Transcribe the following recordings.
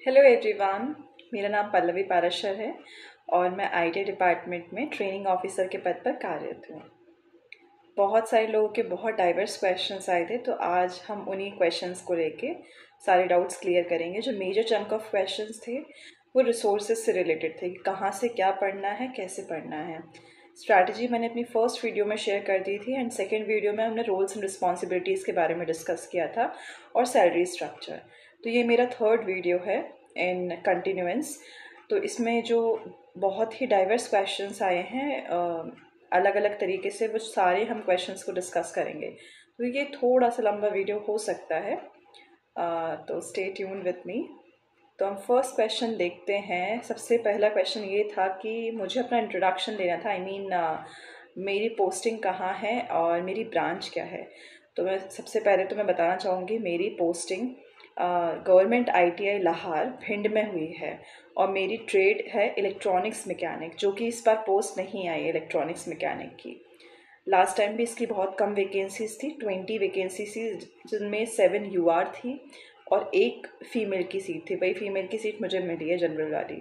Hello everyone, मेरा नाम पल्लवी पाराशर है और मैं आईटी डिपार्टमेंट में ट्रेनिंग ऑफिसर के पद पर कार्यरत हूँ। बहुत सारे लोगों के बहुत डाइवर्स क्वेश्चंस आए थे, तो आज हम उन्हीं क्वेश्चंस को लेके सारे डाउट्स क्लियर करेंगे। जो मेजर चंक ऑफ क्वेश्चंस थे वो रिसोर्सेज से रिलेटेड थे कि कहाँ से क्या पढ़ना है, कैसे पढ़ना है। स्ट्रैटेजी मैंने अपनी फर्स्ट वीडियो में शेयर कर दी थी एंड सेकेंड वीडियो में हमने रोल्स एंड रिस्पॉन्सिबिलिटीज़ के बारे में डिस्कस किया था और सैलरी स्ट्रक्चर। तो ये मेरा थर्ड वीडियो है इन कंटिन्यूएंस। तो इसमें जो बहुत ही डाइवर्स क्वेश्चंस आए हैं अलग अलग तरीके से, वो सारे हम क्वेश्चंस को डिस्कस करेंगे। तो ये थोड़ा सा लंबा वीडियो हो सकता है, तो स्टे ट्यून विथ मी। तो हम फर्स्ट क्वेश्चन देखते हैं। सबसे पहला क्वेश्चन ये था कि मुझे अपना इंट्रोडक्शन देना था। मेरी पोस्टिंग कहाँ है और मेरी ब्रांच क्या है। तो मैं सबसे पहले तो मैं बताना चाहूँगी मेरी posting government ITI Lahore Bhind में हुई है और मेरी ट्रेड है इलेक्ट्रॉनिक्स मैकेनिक, जो कि इस बार पोस्ट नहीं आई इलेक्ट्रॉनिक्स मैकेनिक की। लास्ट टाइम भी इसकी बहुत कम वैकेंसीज थी, 20 वैकेंसीज थी, जिनमें 7 UR थी और 1 फीमेल की सीट थी। वही फीमेल की सीट मुझे मिली है, जनरल वाली।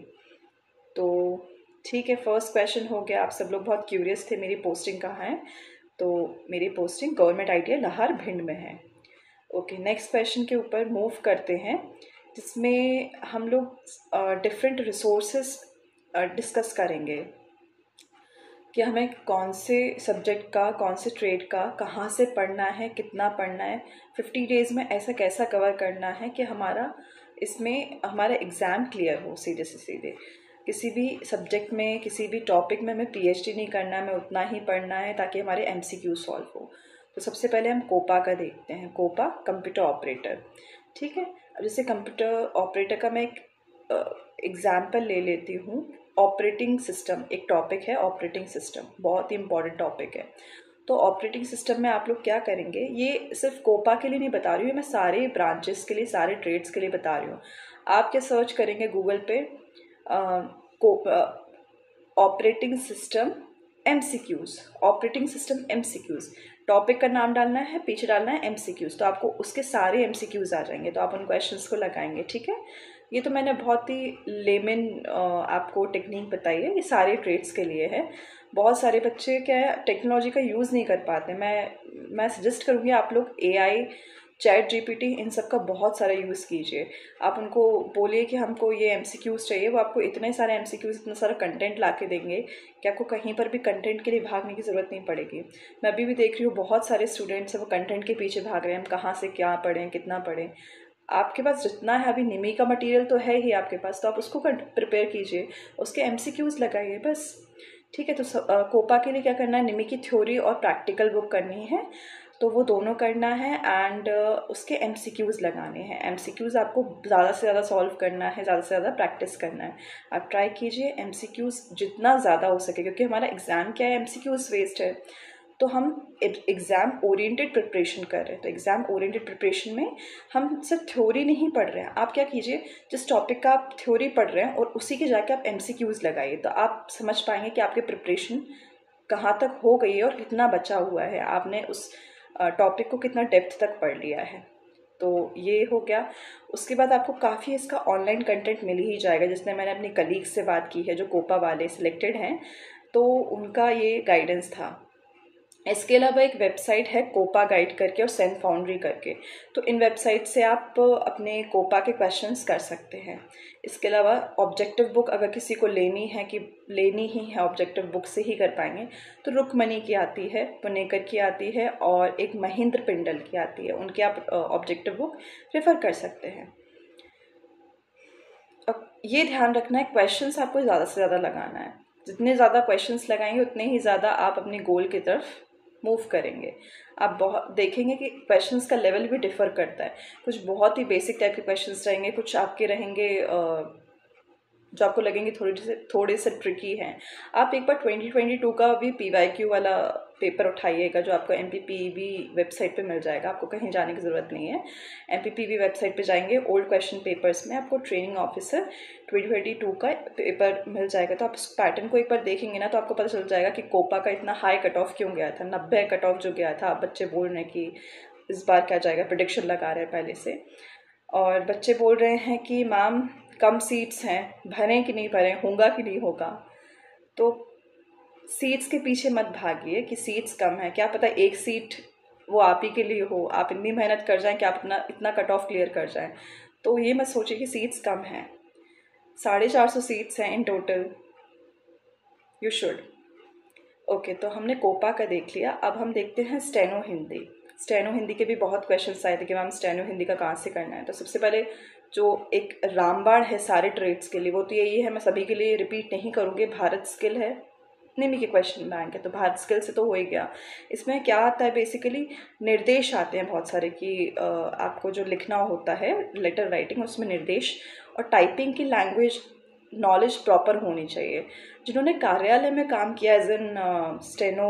तो ठीक है, फर्स्ट क्वेश्चन हो गया। आप सब लोग बहुत क्यूरियस थे मेरी पोस्टिंग कहाँ है, तो मेरी posting government ITI Lahore Bhind में है। ओके, नेक्स्ट क्वेश्चन के ऊपर मूव करते हैं, जिसमें हम लोग डिफरेंट रिसोर्सेस डिस्कस करेंगे कि हमें कौन से सब्जेक्ट का, कौन से ट्रेड का, कहाँ से पढ़ना है, कितना पढ़ना है, 50 डेज़ में ऐसा कैसा कवर करना है कि हमारा एग्ज़ाम क्लियर हो सीधे से सीधे। किसी भी सब्जेक्ट में, किसी भी टॉपिक में हमें PhD नहीं करना है, हमें उतना ही पढ़ना है ताकि हमारे MCQ सॉल्व हो। तो सबसे पहले हम कोपा का देखते हैं। कोपा कंप्यूटर ऑपरेटर, ठीक है। अब जैसे कंप्यूटर ऑपरेटर का मैं एक एग्जाम्पल ले लेती हूँ। ऑपरेटिंग सिस्टम एक टॉपिक है। ऑपरेटिंग सिस्टम बहुत ही इंपॉर्टेंट टॉपिक है। तो ऑपरेटिंग सिस्टम में आप लोग क्या करेंगे, ये सिर्फ कोपा के लिए नहीं बता रही हूँ मैं, सारे ब्रांचेस के लिए, सारे ट्रेड्स के लिए बता रही हूँ। आप क्या सर्च करेंगे गूगल पे, operating system MCQs, operating system MCQs, topic का नाम डालना है, पीछे डालना है MCQs, तो आपको उसके सारे MCQs आ जाएंगे। तो आप उन क्वेश्चंस को लगाएंगे, ठीक है। ये तो मैंने बहुत ही लेमन आपको टेक्निक बताई है, ये सारे ट्रेड्स के लिए है। बहुत सारे बच्चे क्या है, टेक्नोलॉजी का यूज़ नहीं कर पाते। मैं सजेस्ट करूँगी आप लोग AI, चैट GPT, इन सब का बहुत सारा यूज़ कीजिए। आप उनको बोलिए कि हमको ये MCQs चाहिए, वो आपको इतने सारे MCQs, इतना सारा कंटेंट ला के देंगे कि आपको कहीं पर भी कंटेंट के लिए भागने की ज़रूरत नहीं पड़ेगी। मैं अभी भी देख रही हूँ बहुत सारे स्टूडेंट्स हैं वो कंटेंट के पीछे भाग रहे हैं, हम कहाँ से क्या पढ़ें, कितना पढ़ें। आपके पास जितना है, अभी निमी का मटेरियल तो है ही आपके पास, तो आप उसको प्रिपेयर कीजिए, उसके MCQs लगाइए बस, ठीक है। तो कोपा के लिए क्या करना है, निमी की थ्योरी और प्रैक्टिकल बुक करनी है, तो वो दोनों करना है एंड उसके MCQs लगाने हैं। MCQs आपको ज़्यादा से ज़्यादा सॉल्व करना है, ज़्यादा से ज़्यादा प्रैक्टिस करना है। आप ट्राई कीजिए MCQs जितना ज़्यादा हो सके, क्योंकि हमारा एग्ज़ाम क्या है, MCQs बेस्ड है। तो हम एग्ज़ाम ओरिएंटेड प्रिपरेशन कर रहे हैं। तो एग्ज़ाम ओरिएंटेड प्रिपरेशन में हम सिर्फ थ्योरी नहीं पढ़ रहे हैं। आप क्या कीजिए, जिस टॉपिक का आप थ्योरी पढ़ रहे हैं और उसी के जाके आप MCQs लगाइए, तो आप समझ पाएंगे कि आपके प्रिपरेशन कहाँ तक हो गई है और कितना बचा हुआ है, आपने उस टॉपिक को कितना डेप्थ तक पढ़ लिया है। तो ये हो गया। उसके बाद आपको काफ़ी इसका ऑनलाइन कंटेंट मिल ही जाएगा। जिसने मैंने अपनी कलीग से बात की है जो कोपा वाले सिलेक्टेड हैं, तो उनका ये गाइडेंस था। इसके अलावा एक वेबसाइट है कोपा गाइड करके और सेन फाउंड्री करके, तो इन वेबसाइट से आप अपने कोपा के क्वेश्चंस कर सकते हैं। इसके अलावा ऑब्जेक्टिव बुक अगर किसी को लेनी है, कि लेनी ही है, ऑब्जेक्टिव बुक से ही कर पाएंगे, तो रुकमणी की आती है, पुणेकर की आती है और एक महेंद्र पिंडल की आती है, उनकी आप ऑब्जेक्टिव बुक रेफर कर सकते हैं। अब ये ध्यान रखना है, क्वेश्चंस आपको ज़्यादा से ज़्यादा लगाना है। जितने ज़्यादा क्वेश्चंस लगाएंगे उतने ही ज़्यादा आप अपने गोल की तरफ मूव करेंगे। आप बहुत देखेंगे कि क्वेश्चंस का लेवल भी डिफ़र करता है। कुछ बहुत ही बेसिक टाइप के क्वेश्चंस रहेंगे, कुछ आपके रहेंगे जो आपको लगेंगे थोड़े से ट्रिकी हैं। आप एक बार 2022 का भी PYQ वाला पेपर उठाइएगा, जो आपको MPPB वेबसाइट पे मिल जाएगा, आपको कहीं जाने की ज़रूरत नहीं है। MPPB वेबसाइट पे जाएंगे, ओल्ड क्वेश्चन पेपर्स में आपको ट्रेनिंग ऑफिसर 2022 का पेपर मिल जाएगा। तो आप उस पैटर्न को एक बार देखेंगे ना, तो आपको पता चल जाएगा कि कोपा का इतना हाई कट ऑफ क्यों गया था। 90 कट ऑफ जो गया था, बच्चे बोल रहे हैं कि इस बार क्या जाएगा, प्रेडिक्शन लगा रहे हैं पहले से। और बच्चे बोल रहे हैं कि मैम कम सीट्स हैं, भरें कि नहीं भरें, होगा कि नहीं होगा। तो सीट्स के पीछे मत भागिए कि सीट्स कम है, क्या पता एक सीट वो आप ही के लिए हो, आप इतनी मेहनत कर जाएं कि आप अपना इतना कट ऑफ क्लियर कर जाएं। तो ये मत सोचिए कि सीट्स कम हैं, 450 सीट्स हैं in total. You should. Okay, तो हमने कोपा का देख लिया, अब हम देखते हैं स्टेनो हिंदी। स्टेनो हिंदी के भी बहुत क्वेश्चंस आए थे कि मैम स्टेनो हिंदी का कहाँ से करना है। तो सबसे पहले जो एक रामबाण है सारे ट्रेड्स के लिए, वो तो यही है, मैं सभी के लिए रिपीट नहीं करूँगी। भारत स्किल है, निमी के क्वेश्चन बैंक है, तो भारत स्किल से तो हो ही गया। इसमें क्या आता है, बेसिकली निर्देश आते हैं बहुत सारे कि आपको जो लिखना होता है लेटर राइटिंग, उसमें निर्देश, और टाइपिंग की लैंग्वेज नॉलेज प्रॉपर होनी चाहिए। जिन्होंने कार्यालय में काम किया एज एन स्टेनो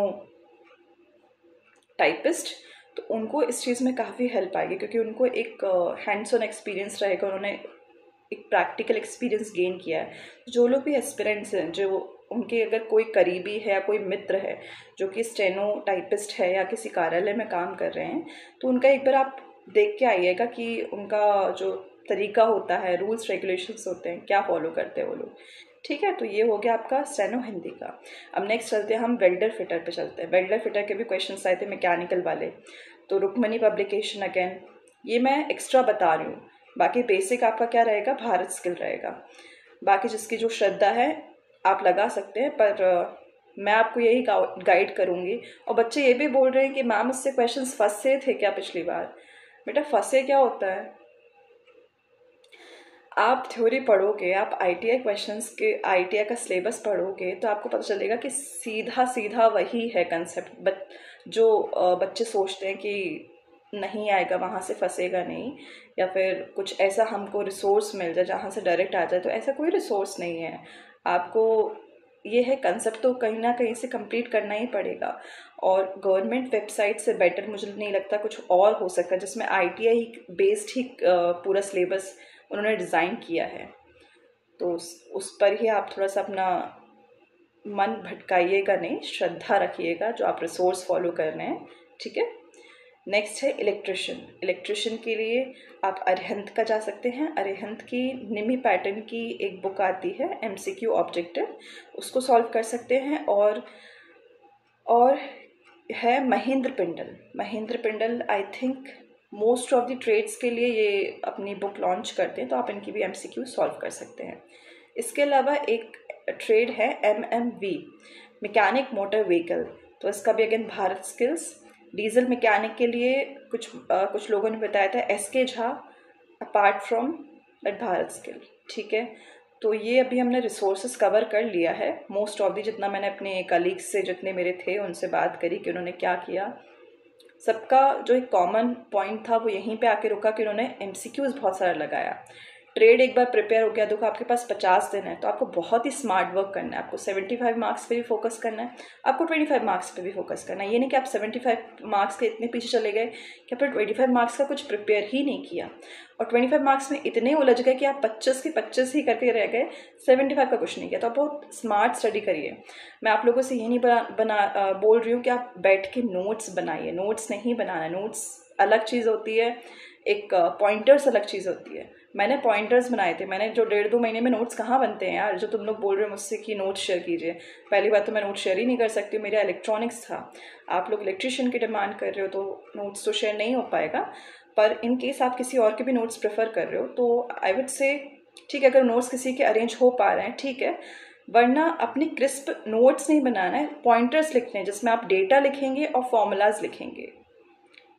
टाइपिस्ट, तो उनको इस चीज़ में काफ़ी हेल्प आएगी, क्योंकि उनको एक हैंड्स ऑन एक्सपीरियंस रहेगा, उन्होंने एक प्रैक्टिकल एक्सपीरियंस गेन किया है। जो लोग भी एस्पिरेंट्स हैं, जो उनके अगर कोई करीबी है या कोई मित्र है जो कि स्टेनो टाइपिस्ट है या किसी कार्यालय में काम कर रहे हैं, तो उनका एक बार आप देख के आइएगा कि उनका जो तरीका होता है, रूल्स रेगुलेशंस होते हैं, क्या फॉलो करते हैं वो लोग। ठीक है, तो ये हो गया आपका स्टेनो हिंदी का। अब नेक्स्ट चलते हैं हम वेल्डर फिटर पे चलते हैं। वेल्डर फिटर के भी क्वेश्चंस आए थे मैकेनिकल वाले, तो रुक्मणी पब्लिकेशन अगेन, ये मैं एक्स्ट्रा बता रही हूँ, बाकी बेसिक आपका क्या रहेगा, भारत स्किल रहेगा। बाकी जिसकी जो श्रद्धा है आप लगा सकते हैं, पर मैं आपको यही गाइड करूँगी। और बच्चे ये भी बोल रहे हैं कि मैम इससे क्वेश्चंस फंसे थे क्या पिछली बार। बेटा फंसे क्या होता है, आप थ्योरी पढ़ोगे, आप आईटीआई क्वेश्चंस के आईटीआई का सिलेबस पढ़ोगे, तो आपको पता चलेगा कि सीधा सीधा वही है कंसेप्ट। जो बच्चे सोचते हैं कि नहीं आएगा, वहाँ से फंसेगा नहीं, या फिर कुछ ऐसा हमको रिसोर्स मिल जाए जहाँ से डायरेक्ट आ जाए, तो ऐसा कोई रिसोर्स नहीं है। आपको ये है कंसेप्ट तो कहीं ना कहीं से कंप्लीट करना ही पड़ेगा। और गवर्नमेंट वेबसाइट से बेटर मुझे नहीं लगता कुछ और हो सकता है जिसमें आईटीआई बेस्ड ही पूरा सिलेबस उन्होंने डिज़ाइन किया है। तो उस पर ही आप थोड़ा सा अपना मन भटकाइएगा नहीं, श्रद्धा रखिएगा जो आप रिसोर्स फॉलो कर रहे हैं। ठीक है, नेक्स्ट है इलेक्ट्रिशियन। इलेक्ट्रिशियन के लिए आप अरिहंत का जा सकते हैं। अरिहंत की निमी पैटर्न की एक बुक आती है, एमसीक्यू ऑब्जेक्टिव, उसको सॉल्व कर सकते हैं। और है Mahendra Pindal. Mahendra Pindal I think most of the trades के लिए ये अपनी बुक लॉन्च करते हैं, तो आप इनकी भी एमसीक्यू सॉल्व कर सकते हैं। इसके अलावा एक ट्रेड है एमएमवी, मैकेनिक मोटर व्हीकल, तो इसका भी again Bharat skills. Diesel mechanic के लिए कुछ लोगों ने बताया था SK Jha, apart from that Bharat skill. ठीक है, तो ये अभी हमने रिसोर्सेज कवर कर लिया है मोस्ट ऑफ दी, जितना मैंने अपने कलीग्स से जितने मेरे थे उनसे बात करी कि उन्होंने क्या किया। सबका जो एक कॉमन पॉइंट था वो यहीं पे आके रुका कि उन्होंने एमसीक्यूज बहुत सारा लगाया। ट्रेड एक बार प्रिपेयर हो गया, देखो आपके पास 50 दिन है, तो आपको बहुत ही स्मार्ट वर्क करना है। आपको 75 मार्क्स पे भी फोकस करना है, आपको 25 मार्क्स पे भी फोकस करना है। ये नहीं कि आप 75 मार्क्स के इतने पीछे चले गए कि आपने 25 मार्क्स का कुछ प्रिपेयर ही नहीं किया, और 25 मार्क्स में इतने उलझ गए कि आप 25 के 25 ही करके रह गए, 75 का कुछ नहीं किया। तो आप बहुत स्मार्ट स्टडी करिए। मैं आप लोगों से ये नहीं बोल रही हूँ कि आप बैठ के नोट्स बनाइए, नोट्स नहीं बनाना। नोट्स अलग चीज़ होती है, एक पॉइंटर्स अलग चीज़ होती है। मैंने पॉइंटर्स बनाए थे, मैंने जो 1.5-2 महीने में नोट्स कहाँ बनते हैं यार, जो तुम लोग बोल रहे हो मुझसे कि नोट्स शेयर कीजिए। पहली बात तो मैं नोट्स शेयर ही नहीं कर सकती हूँ, मेरा इलेक्ट्रॉनिक्स था। आप लोग इलेक्ट्रिशियन की डिमांड कर रहे हो, तो नोट्स तो शेयर नहीं हो पाएगा। पर इन केस आप किसी और के भी नोट्स प्रेफर कर रहे हो, तो आई वुड से ठीक है, अगर नोट्स किसी के अरेंज हो पा रहे हैं ठीक है, वरना अपनी क्रिस्प नोट्स नहीं बनाना है, पॉइंटर्स लिखने हैं जिसमें आप डेटा लिखेंगे और फॉर्मूलाज लिखेंगे।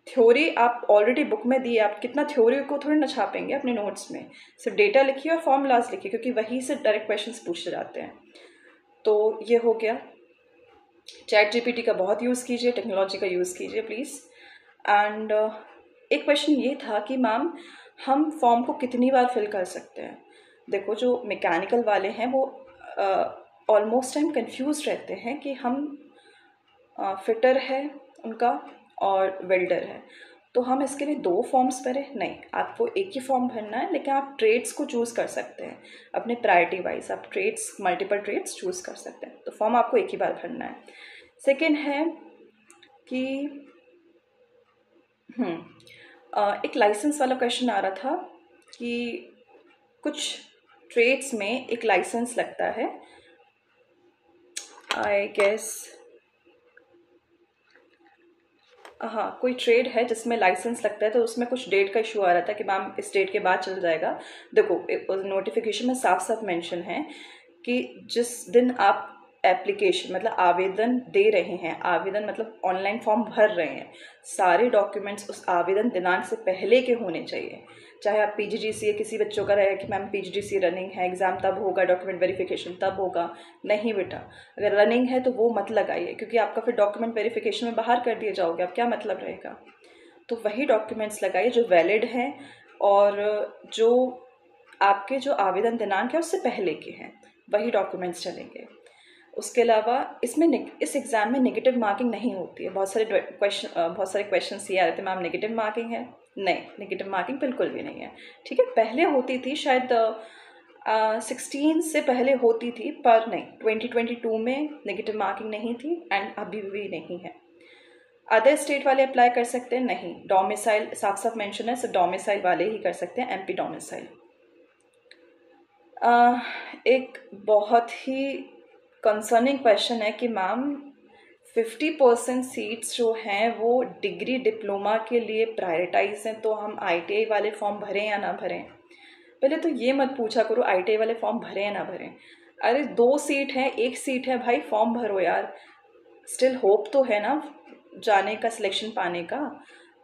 थ्योरी आप ऑलरेडी बुक में दी है, आप कितना थ्योरी को थोड़ी ना छापेंगे अपने नोट्स में, सिर्फ डेटा लिखिए और फॉर्मूलाज लिखिए, क्योंकि वहीं से डायरेक्ट क्वेश्चंस पूछे जाते हैं। तो ये हो गया। चैट जीपीटी का बहुत यूज़ कीजिए, टेक्नोलॉजी का यूज़ कीजिए प्लीज़। एंड एक क्वेश्चन ये था कि मैम हम फॉर्म को कितनी बार फिल कर सकते हैं। देखो जो मैकेनिकल वाले हैं वो ऑलमोस्ट टाइम कंफ्यूज रहते हैं कि हम फिटर है उनका और वेल्डर है, तो हम इसके लिए 2 फॉर्म्स भरें? नहीं, आपको एक ही फॉर्म भरना है, लेकिन आप ट्रेड्स को चूज़ कर सकते हैं अपने प्रायोरिटी वाइज। आप ट्रेड्स, मल्टीपल ट्रेड्स चूज़ कर सकते हैं, तो फॉर्म आपको एक ही बार भरना है। सेकेंड है कि एक लाइसेंस वाला क्वेश्चन आ रहा था कि कुछ ट्रेड्स में एक लाइसेंस लगता है, आई गेस, हाँ कोई ट्रेड है जिसमें लाइसेंस लगता है, तो उसमें कुछ डेट का इशू आ रहा था कि मैम इस डेट के बाद चल जाएगा। देखो नोटिफिकेशन में साफ साफ मेंशन है कि जिस दिन आप एप्लीकेशन मतलब आवेदन दे रहे हैं, आवेदन मतलब ऑनलाइन फॉर्म भर रहे हैं, सारे डॉक्यूमेंट्स उस आवेदन दिनांक से पहले के होने चाहिए। चाहे आप पीजीडीसीए, किसी बच्चों का रहे कि मैम पीजीडीसीए रनिंग है, एग्जाम तब होगा, डॉक्यूमेंट वेरिफिकेशन तब होगा, नहीं बेटा, अगर रनिंग है तो वो मत लगाइए, क्योंकि आपका फिर डॉक्यूमेंट वेरिफिकेशन में बाहर कर दिए जाओगे, अब क्या मतलब रहेगा। तो वही डॉक्यूमेंट्स लगाइए जो वैलिड हैं और जो आपके जो आवेदन दिनांक है उससे पहले के हैं, वही डॉक्यूमेंट्स चलेंगे। उसके अलावा इसमें इस एग्ज़ाम में नेगेटिव मार्किंग नहीं होती है। बहुत सारे क्वेश्चन ये आ रहे थे मैम नेगेटिव मार्किंग है, नहीं नेगेटिव मार्किंग बिल्कुल भी नहीं है। ठीक है, पहले होती थी शायद 16 से पहले होती थी, पर नहीं 2022 में नेगेटिव मार्किंग नहीं थी एंड अभी भी नहीं है। अदर स्टेट वाले अप्लाई कर सकते हैं, नहीं, डोमिसाइल साफ साफ मेंशन है, सिर्फ डोमिसाइल वाले ही कर सकते हैं, एमपी डोमिसाइल। एक बहुत ही कंसर्निंग क्वेश्चन है कि मैम 50% सीट्स जो हैं वो डिग्री डिप्लोमा के लिए प्रायोरिटाइज हैं, तो हम आईटीआई वाले फॉर्म भरें या ना भरें। पहले तो ये मत पूछा करो आईटीआई वाले फॉर्म भरें या ना भरें। अरे 2 सीट है, 1 सीट है भाई, फॉर्म भरो यार, स्टिल होप तो है ना जाने का, सिलेक्शन पाने का।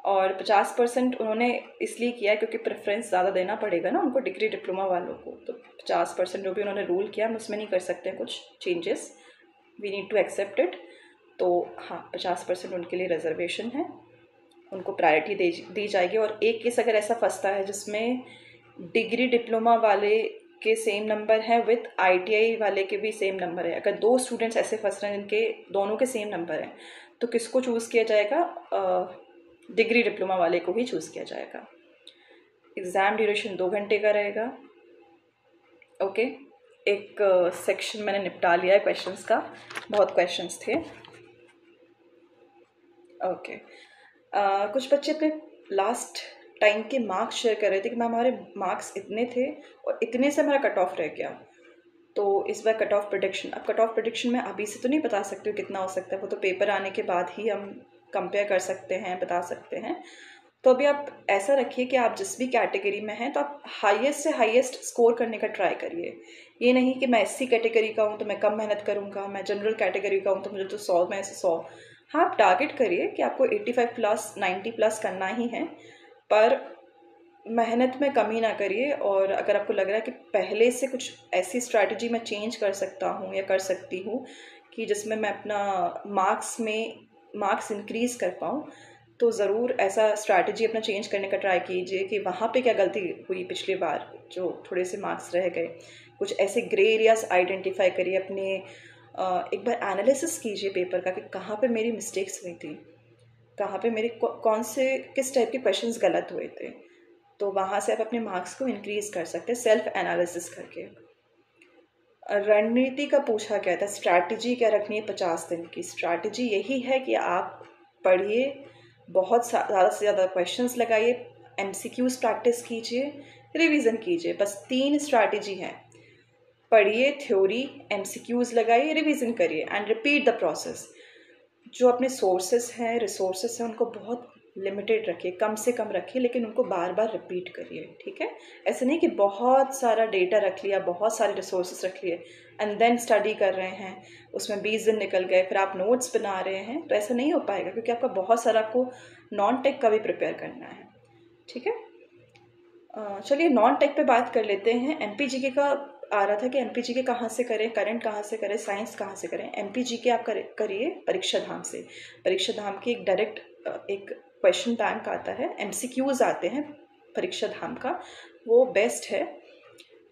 और 50% उन्होंने इसलिए किया क्योंकि प्रेफरेंस ज़्यादा देना पड़ेगा ना उनको, डिग्री डिप्लोमा वालों को, तो 50% जो भी उन्होंने रूल किया हम उसमें नहीं कर सकते हैं कुछ changes, we need to accept it. तो हाँ 50% उनके लिए रिजर्वेशन है, उनको प्रायोरिटी दी जाएगी। और एक केस अगर ऐसा फंसता है जिसमें डिग्री डिप्लोमा वाले के सेम नंबर है विथ आईटीआई वाले के भी सेम नंबर है, अगर 2 स्टूडेंट्स ऐसे फंस रहे हैं जिनके दोनों के सेम नंबर हैं, तो किसको चूज़ किया जाएगा? डिग्री डिप्लोमा वाले को ही चूज़ किया जाएगा। एग्ज़ाम ड्यूरेशन 2 घंटे का रहेगा। ओके, एक सेक्शन मैंने निपटा लिया है क्वेश्चंस का, बहुत क्वेश्चंस थे। ओके, कुछ बच्चे अपने लास्ट टाइम के मार्क्स शेयर कर रहे थे कि मैम हमारे मार्क्स इतने थे और इतने से हमारा कट ऑफ रह गया। तो इस बार कट ऑफ प्रेडिक्शन, अब कट ऑफ प्रेडिक्शन में अभी से तो नहीं बता सकते हो कितना हो सकता है, वो तो पेपर आने के बाद ही हम कंपेयर कर सकते हैं, बता सकते हैं। तो अभी आप ऐसा रखिए कि आप जिस भी कैटेगरी में हैं तो आप हाईएस्ट से हाईएस्ट स्कोर करने का ट्राई करिए। ये नहीं कि मैं एससी कैटेगरी का हूँ तो मैं कम मेहनत करूँगा, मैं जनरल कैटेगरी का हूँ तो मुझे तो 100 में से 100। हाँ आप टारगेट करिए कि आपको 85 प्लस 90 प्लस करना ही है, पर मेहनत में कमी ना करिए। और अगर आपको लग रहा है कि पहले से कुछ ऐसी स्ट्रैटेजी मैं चेंज कर सकता हूँ या कर सकती हूँ कि जिसमें मैं अपना मार्क्स इंक्रीज़ कर पाऊँ, तो ज़रूर ऐसा स्ट्रैटेजी अपना चेंज करने का ट्राई कीजिए कि वहाँ पे क्या गलती हुई पिछली बार जो थोड़े से मार्क्स रह गए। कुछ ऐसे ग्रे एरियाज आइडेंटिफाई करिए अपने, एक बार एनालिसिस कीजिए पेपर का कि कहाँ पे मेरी मिस्टेक्स हुई थी, कहाँ पे मेरे कौन से किस टाइप के क्वेश्चंस गलत हुए थे। तो वहाँ से आप अपने मार्क्स को इंक्रीज़ कर सकते हैं सेल्फ एनालिसिस करके। रणनीति का पूछा गया था, स्ट्रैटेजी क्या रखनी है 50 दिन की। स्ट्रैटेजी यही है कि आप पढ़िए, बहुत ज़्यादा से ज़्यादा क्वेश्चंस लगाइए, एमसीक्यूज़ प्रैक्टिस कीजिए, रिवीजन कीजिए, बस 3 स्ट्रैटेजी हैं। पढ़िए, थ्योरी, एमसीक्यूज़ लगाइए, रिवीजन करिए एंड रिपीट द प्रोसेस। जो अपने सोर्सेस हैं, रिसोर्सेस हैं, उनको बहुत लिमिटेड रखिए, कम से कम रखिए, लेकिन उनको बार बार रिपीट करिए। ठीक है, ऐसे नहीं कि बहुत सारा डेटा रख लिया, बहुत सारे रिसोर्सेस रख लिए एंड देन स्टडी कर रहे हैं, उसमें 20 दिन निकल गए, फिर आप नोट्स बना रहे हैं, तो ऐसा नहीं हो पाएगा क्योंकि आपका बहुत सारा आपको नॉन टेक का भी प्रिपेयर करना है। ठीक है, चलिए नॉन टेक पे बात कर लेते हैं। एमपीजीके का आ रहा था कि एमपीजीके कहाँ से करें, करंट कहाँ से करें, साइंस कहाँ से करें। एमपीजीके आप करिए परीक्षा धाम से। परीक्षा धाम की एक डायरेक्ट एक क्वेश्चन बैंक आता है, एमसीक्यूज आते हैं परीक्षा धाम का, वो बेस्ट है,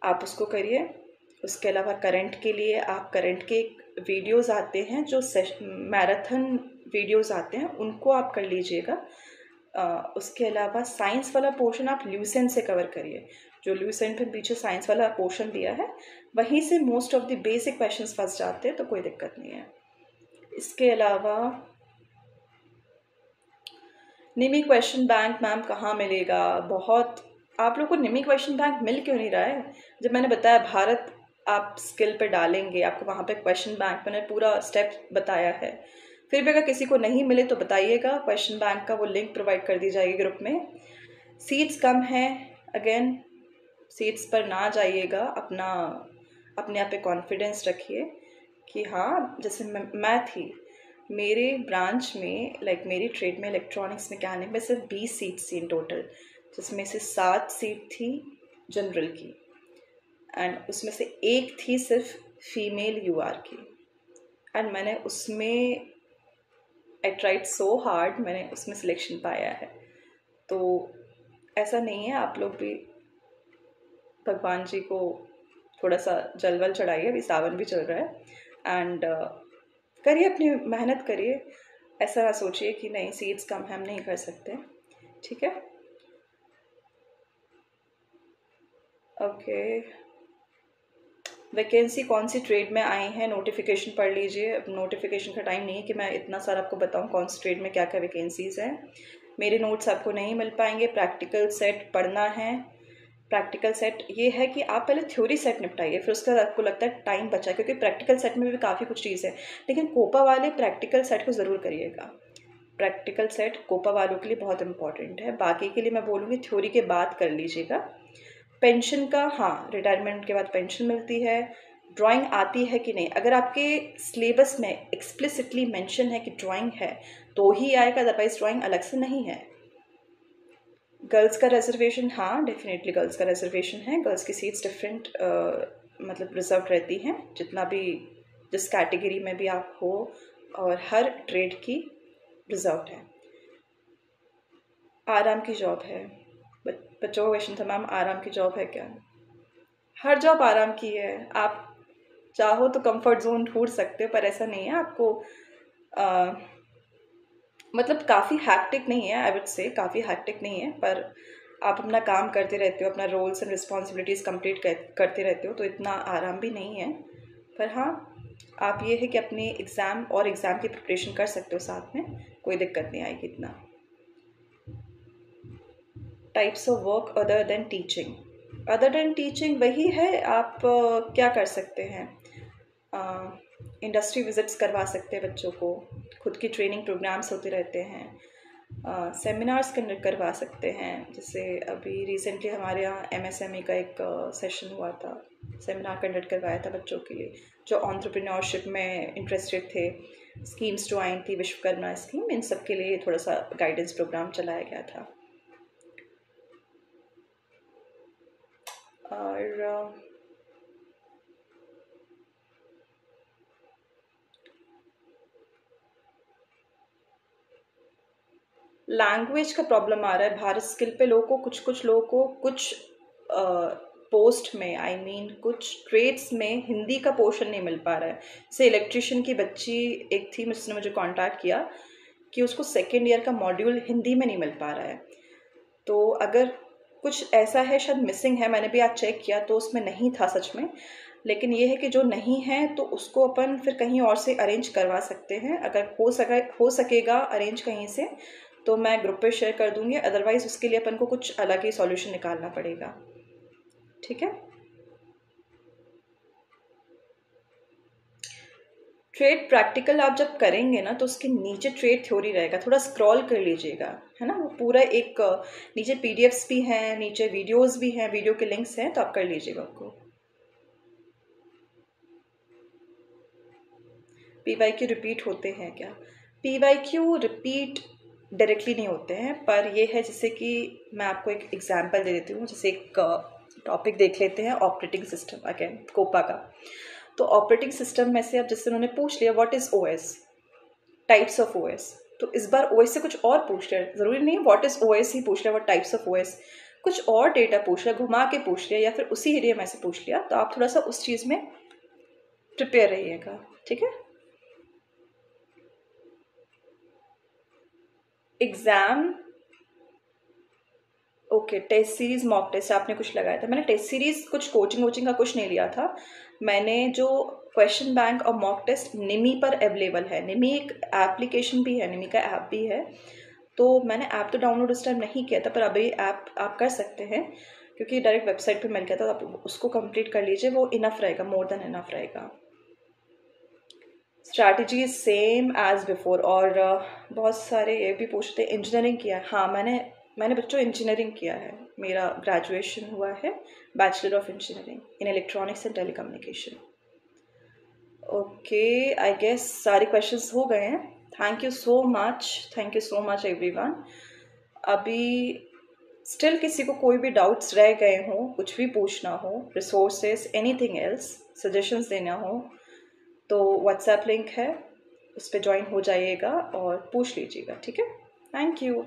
आप उसको करिए। उसके अलावा करंट के लिए आप करंट के वीडियोज़ आते हैं जो मैराथन वीडियोज़ आते हैं, उनको आप कर लीजिएगा। उसके अलावा साइंस वाला पोर्शन आप ल्यूसेंट से कवर करिए, जो ल्यूसेंट में पीछे साइंस वाला पोर्शन दिया है वहीं से most of the basic questions फंस जाते हैं, तो कोई दिक्कत नहीं है। इसके अलावा निमी क्वेश्चन बैंक मैम कहाँ मिलेगा, बहुत आप लोग को निमी क्वेश्चन बैंक मिल क्यों नहीं रहा है? जब मैंने बताया भारत आप स्किल पे डालेंगे, आपको वहाँ पे क्वेश्चन बैंक मैंने पूरा स्टेप बताया है। फिर भी अगर किसी को नहीं मिले तो बताइएगा, क्वेश्चन बैंक का वो लिंक प्रोवाइड कर दी जाएगी ग्रुप में। सीट्स कम हैं, अगेन सीट्स पर ना जाइएगा, अपने आप पे कॉन्फिडेंस रखिए कि हाँ, जैसे मैं थी, मेरे ब्रांच में मेरी ट्रेड में इलेक्ट्रॉनिक्स मैकेनिक में सिर्फ 20 सीट्स थी इन टोटल, जिसमें से 7 सीट थी जनरल की एंड उसमें से एक थी सिर्फ फीमेल यूआर की। एंड मैंने उसमें आई ट्राइड सो हार्ड, मैंने उसमें सिलेक्शन पाया है। तो ऐसा नहीं है, आप लोग भी भगवान जी को थोड़ा सा जलवल चढ़ाइए, अभी सावन भी चल रहा है एंड करिए, अपनी मेहनत करिए। ऐसा ना सोचिए कि नहीं सीट्स कम है हम नहीं कर सकते, ठीक है? ओके, वैकेंसी कौन सी ट्रेड में आई है नोटिफिकेशन पढ़ लीजिए। अब नोटिफिकेशन का टाइम नहीं है कि मैं इतना सारा आपको बताऊं कौन सी ट्रेड में क्या क्या वैकेंसीज़ हैं। मेरे नोट्स आपको नहीं मिल पाएंगे, प्रैक्टिकल सेट पढ़ना है। प्रैक्टिकल सेट ये है कि आप पहले थ्योरी सेट निपटाइए, फिर उसके बाद आपको लगता है टाइम बचा, क्योंकि प्रैक्टिकल सेट में भी काफ़ी कुछ चीज़ है। लेकिन कोपा वाले प्रैक्टिकल सेट को ज़रूर करिएगा, प्रैक्टिकल सेट कोपा वालों के लिए बहुत इंपॉर्टेंट है। बाकी के लिए मैं बोलूँगी थ्योरी के बाद कर लीजिएगा। पेंशन का, हाँ, रिटायरमेंट के बाद पेंशन मिलती है। ड्राइंग आती है कि नहीं, अगर आपके सिलेबस में एक्सप्लिसिटली मेंशन है कि ड्राइंग है तो ही आएगा, अदरवाइज ड्राइंग अलग से नहीं है। गर्ल्स का रिजर्वेशन, हाँ डेफिनेटली गर्ल्स का रिजर्वेशन है। गर्ल्स की सीट्स डिफरेंट मतलब रिजर्व रहती हैं, जितना भी जिस कैटेगरी में भी आप हो, और हर ट्रेड की रिजर्व है। आराम की जॉब है, बच्चों का क्वेश्चन था मैम आराम की जॉब है क्या? हर जॉब आराम की है, आप चाहो तो कंफर्ट जोन ढूंढ सकते हो, पर ऐसा नहीं है आपको मतलब काफ़ी हैक्टिक नहीं है, आई वुड से काफ़ी हैक्टिक नहीं है, पर आप अपना काम करते रहते हो, अपना रोल्स एंड रिस्पॉन्सिबिलिटीज़ कंप्लीट करते रहते हो, तो इतना आराम भी नहीं है। पर हाँ, आप ये है कि अपने एग्ज़ाम और एग्ज़ाम की प्रिपरेशन कर सकते हो साथ में, कोई दिक्कत नहीं आएगी इतना। Types of work other than teaching, other than teaching वही है, आप क्या कर सकते हैं, इंडस्ट्री विजिट्स करवा सकते हैं बच्चों को, खुद की ट्रेनिंग प्रोग्राम्स होते रहते हैं, सेमिनार्स कंडक्ट करवा सकते हैं। जैसे अभी रिसेंटली हमारे यहाँ MSME का एक सेशन हुआ था, सेमिनार कंडक्ट करवाया था बच्चों के लिए जो एंटरप्रेन्योरशिप में इंटरेस्टेड थे। स्कीम्स जो आई थी, विश्वकर्मा स्कीम, इन सब के लिए थोड़ा सा गाइडेंस प्रोग्राम चलाया गया था। और लैंग्वेज का प्रॉब्लम आ रहा है भारत स्किल पे, लोगों को कुछ लोगों को कुछ पोस्ट में, आई मीन कुछ ट्रेड्स में हिंदी का पोर्शन नहीं मिल पा रहा है। जैसे इलेक्ट्रिशियन की बच्ची एक थी, जिसने मुझे कांटेक्ट किया कि उसको सेकेंड ईयर का मॉड्यूल हिंदी में नहीं मिल पा रहा है। तो अगर कुछ ऐसा है, शायद मिसिंग है, मैंने भी आज चेक किया तो उसमें नहीं था सच में, लेकिन ये है कि जो नहीं है तो उसको अपन फिर कहीं और से अरेंज करवा सकते हैं। अगर हो सकेगा अरेंज कहीं से तो मैं ग्रुप पे शेयर कर दूंगी, अदरवाइज उसके लिए अपन को कुछ अलग ही सॉल्यूशन निकालना पड़ेगा, ठीक है? ट्रेड प्रैक्टिकल आप जब करेंगे ना तो उसके नीचे ट्रेड थ्योरी रहेगा, थोड़ा स्क्रॉल कर लीजिएगा, है ना? वो पूरा एक नीचे PDFs भी हैं, नीचे वीडियोस भी हैं, वीडियो के लिंक्स हैं, तो आप कर लीजिएगा उनको। PYQ रिपीट होते हैं क्या? PYQ रिपीट डायरेक्टली नहीं होते हैं, पर ये है जैसे कि मैं आपको एक एग्जांपल दे देती हूँ। जैसे एक टॉपिक देख लेते हैं, ऑपरेटिंग सिस्टम, अगेन कोपा का। तो ऑपरेटिंग सिस्टम में से अब जैसे उन्होंने पूछ लिया what is OS, types of OS, तो इस बार OS से कुछ और पूछ रहे हैं, ज़रूरी नहीं है व्हाट इज़ OS ही पूछ रहे हैं, व्हाट टाइप्स ऑफ OS, कुछ और डेटा पूछ रहा है, घुमा के पूछ लिया या फिर उसी एरिया में से पूछ लिया, तो आप थोड़ा सा उस चीज़ में प्रिपेयर रहिएगा, ठीक है? Exam, okay, test series mock test आपने कुछ लगाया था। मैंने टेस्ट सीरीज कुछ कोचिंग का कुछ नहीं लिया था। मैंने जो क्वेश्चन बैंक और मॉक टेस्ट निमी पर अवेलेबल है, निमी एक एप्लीकेशन भी है, निमी का ऐप भी है, तो मैंने ऐप तो डाउनलोड उस टाइम नहीं किया था, पर अभी ऐप आप कर सकते हैं। क्योंकि डायरेक्ट वेबसाइट पे मिल गया था, तो आप उसको कंप्लीट कर लीजिए, वो इनफ रहेगा, मोर देन इनफ रहेगा। Strategy same as before. और बहुत सारे ये भी पूछते इंजीनियरिंग किया है। हाँ, मैंने बच्चों इंजीनियरिंग किया है, मेरा ग्रेजुएशन हुआ है bachelor of engineering in electronics and telecommunication. Okay, I guess सारे क्वेश्चंस हो गए हैं। Thank you so much everyone. अभी स्टिल किसी को कोई भी डाउट्स रह गए हों, कुछ भी पूछना हो, रिसोर्सेज, एनीथिंग एल्स, सजेशंस देना हो, तो व्हाट्सएप लिंक है, उस पर ज्वाइन हो जाइएगा और पूछ लीजिएगा। ठीक है, थैंक यू।